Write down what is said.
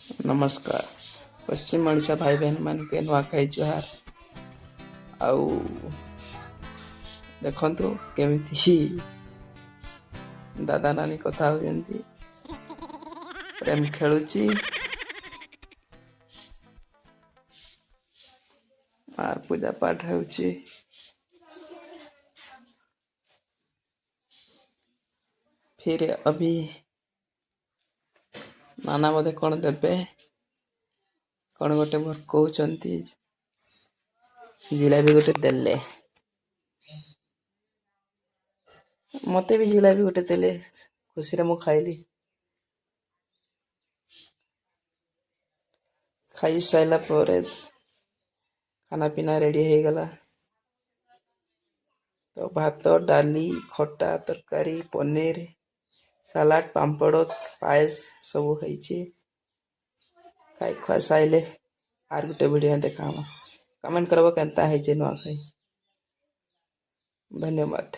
नमस्कार। पश्चिम ओडिशा भाई बहन मान के नुआखाई जुहार। आउ देखंतु केमिति दादा नानी कथा होती प्रेम खेलुची आर पूजा पाठ होची। फिर अभी नाना बोधे कौन देबे कौन गोटे मोर कहउचंती जिलाबी गोटे देले मते भी जिलाबी गोटे देले खुशी रे मु खाइली। खाई साइला परे खाना पीना रेडी हो गला। तो भात डाली खट्टा तरकारी पनीर सलाड पांपड़ पायस सब होइछि। खाई खुआ साइले आर गोटे वीडियो देखा कमेंट करबो केनता है जे नुआ खाई। धन्यवाद।